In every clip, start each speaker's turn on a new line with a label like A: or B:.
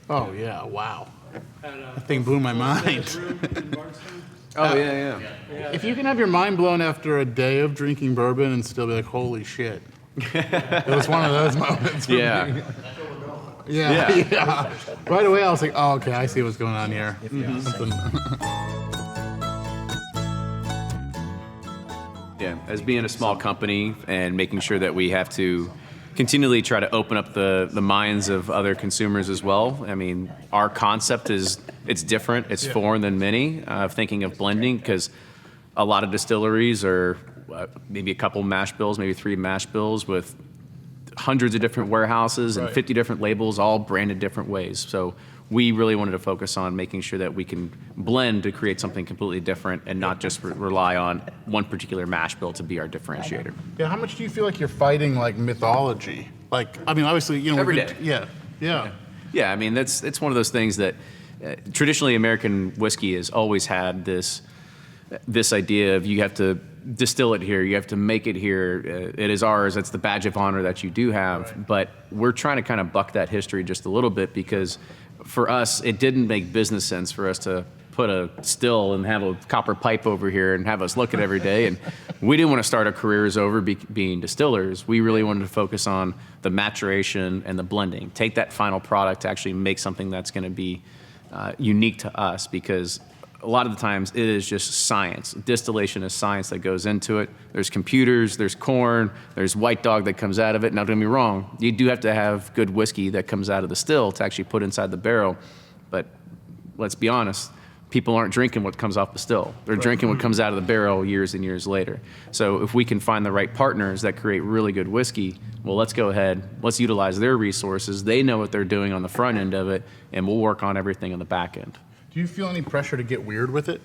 A: Oh yeah, wow. That thing blew my mind.
B: Oh yeah.
A: If you can have your mind blown after a day of drinking bourbon and still be like, holy shit. It was one of those moments for me. Yeah. Right away I was like, oh, okay, I see what's going on here.
B: Yeah, as being a small company and making sure that we have to continually try to open up the minds of other consumers as well. I mean, our concept it's different. It's foreign than many, thinking of blending, because a lot of distilleries are maybe a couple mash bills, maybe 3 mash bills with hundreds of different warehouses and 50 different labels, all branded different ways. So we really wanted to focus on making sure that we can blend to create something completely different and not just rely on one particular mash bill to be our differentiator.
A: Yeah, how much do you feel like you're fighting like mythology? Like, I mean, obviously, you know,
B: every day.
A: Yeah,
B: I mean, it's one of those things that traditionally American whiskey has always had this idea of you have to distill it here, you have to make it here, it is ours, it's the badge of honor that you do have. But we're trying to kind of buck that history just a little bit, because for us, it didn't make business sense for us to put a still and have a copper pipe over here and have us look at it every day. And we didn't want to start our careers over being distillers. We really wanted to focus on the maturation and the blending. Take that final product to actually make something that's going to be unique to us, because a lot of the times it is just science. Distillation is science that goes into it. There's computers, there's corn, there's white dog that comes out of it. Now, don't get me wrong, you do have to have good whiskey that comes out of the still to actually put inside the barrel. But let's be honest, people aren't drinking what comes off the still. They're drinking what comes out of the barrel years and years later. So if we can find the right partners that create really good whiskey, well, let's go ahead, let's utilize their resources. They know what they're doing on the front end of it, and we'll work on everything on the back end.
A: Do you feel any pressure to get weird with it?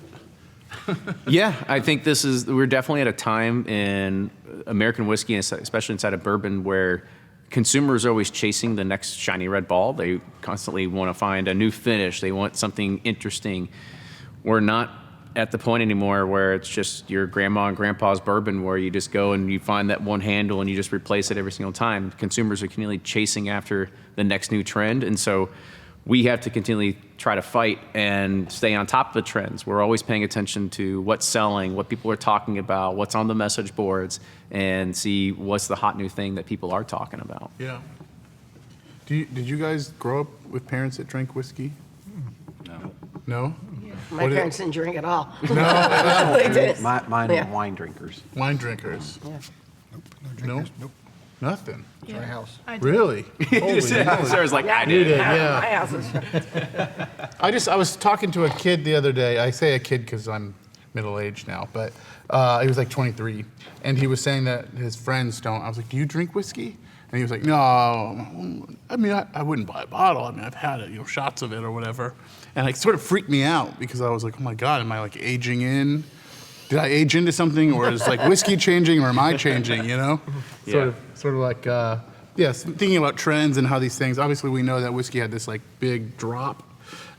B: Yeah, I think we're definitely at a time in American whiskey, especially inside of bourbon, where consumers are always chasing the next shiny red ball. They constantly want to find a new finish. They want something interesting. We're not at the point anymore where it's just your grandma and grandpa's bourbon, where you just go and you find that one handle and you just replace it every single time. Consumers are continually chasing after the next new trend, and so we have to continually try to fight and stay on top of the trends. We're always paying attention to what's selling, what people are talking about, what's on the message boards, and see what's the hot new thing that people are talking about.
A: Yeah. Did you guys grow up with parents that drank whiskey?
C: No.
A: No?
D: My parents didn't drink at all.
A: No?
D: They didn't.
C: Mine
D: Yeah.
C: were wine drinkers.
A: Wine drinkers?
D: Yeah.
E: Nope, no drinkers. Nope.
A: Nothing?
E: It's our house.
A: Really? Holy
B: Sarah's like, I did.
A: yeah.
D: My house is
A: I was talking to a kid the other day. I say a kid because I'm middle-aged now, but he was like 23, and he was saying that his friends don't. I was like, do you drink whiskey? And he was like, no. I mean, I wouldn't buy a bottle. I mean, I've had it, shots of it or whatever. And it sort of freaked me out, because I was like, oh my God, am I like aging in? Did I age into something, or is like whiskey changing, or am I changing,
B: Yeah.
A: Sort of like, thinking about trends and how these things, obviously we know that whiskey had this like big drop,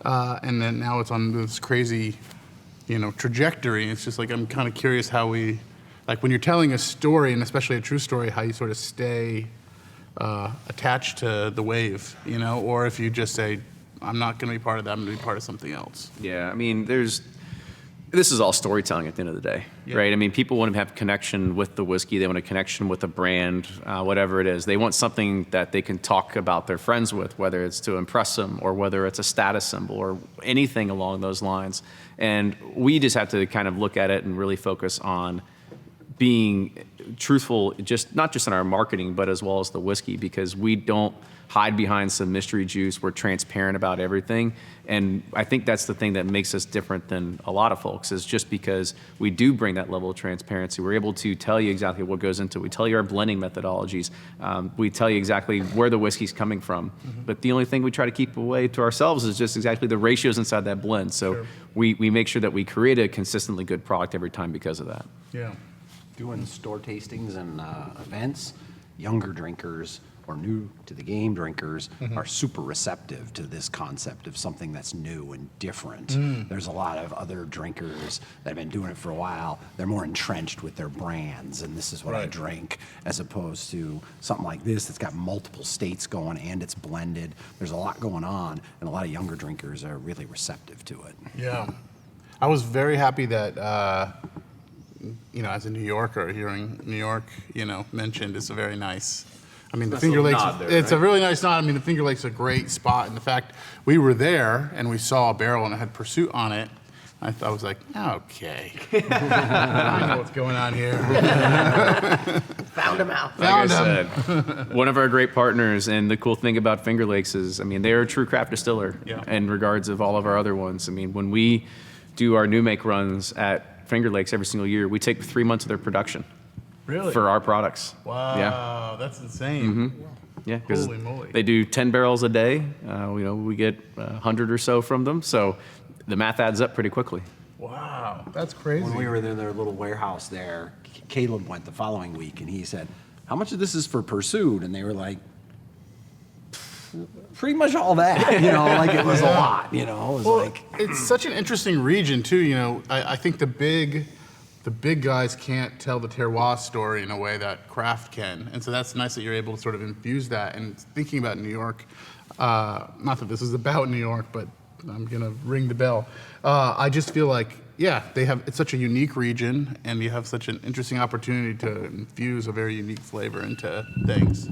A: and then now it's on this crazy, trajectory. It's just like, I'm kind of curious how we, like when you're telling a story, and especially a true story, how you sort of stay attached to the wave, or if you just say, I'm not going to be part of that, I'm going to be part of something else.
B: Yeah, I mean, this is all storytelling at the end of the day, right? I mean, people want to have connection with the whiskey. They want a connection with the brand, whatever it is. They want something that they can talk about their friends with, whether it's to impress them or whether it's a status symbol or anything along those lines. And we just have to kind of look at it and really focus on being truthful, not just in our marketing, but as well as the whiskey, because we don't hide behind some mystery juice. We're transparent about everything. And I think that's the thing that makes us different than a lot of folks, is just because we do bring that level of transparency. We're able to tell you exactly what goes into it. We tell you our blending methodologies. We tell you exactly where the whiskey's coming from. Mm-hmm. But the only thing we try to keep away to ourselves is just exactly the ratios inside that blend. So we make sure that we create a consistently good product every time because of that.
A: Yeah.
C: Doing store tastings and events, younger drinkers
F: or new to the game drinkers are super receptive to this concept of something that's new and different. There's a lot of other drinkers that have been doing it for a while. They're more entrenched with their brands, and this is what I
A: Right.
F: drink, as opposed to something like this that's got multiple states going and it's blended. There's a lot going on, and a lot of younger drinkers are really receptive to it.
A: Yeah. I was very happy that, as a New Yorker, hearing New York, mentioned is a very nice. I mean, the
B: Nice
A: Finger
B: little
A: Lakes,
B: nod there,
A: it's a
B: right?
A: really nice nod. I mean, the Finger Lakes is a great spot. And the fact we were there and we saw a barrel and it had Pursuit on it, I was like, okay. I know what's going on here.
D: Found him out.
B: Like I
A: Found 'em.
B: said, one of our great partners, and the cool thing about Finger Lakes is, I mean, they're a true craft distiller
A: Yeah.
B: in regards of all of our other ones. I mean, when we do our new make runs at Finger Lakes every single year, we take 3 months of their production
A: Really?
B: for our products.
A: Wow,
B: Yeah.
A: that's insane.
B: Yeah, 'cause
A: Holy moly.
B: they do 10 barrels a day. We get 100 or so from them, so the math adds up pretty quickly.
A: Wow, that's crazy.
F: When we were in their little warehouse there, Caleb went the following week and he said, "How much of this is for Pursuit?" And they were like, pretty much all that, like it was a lot, it was
A: Well,
F: like,
A: it's such an interesting region too. I think the big guys can't tell the terroir story in a way that craft can, and so that's nice that you're able to sort of infuse that. And thinking about New York, not that this is about New York, but I'm gonna ring the bell. I just feel like, it's such a unique region, and you have such an interesting opportunity to infuse a very unique flavor into things.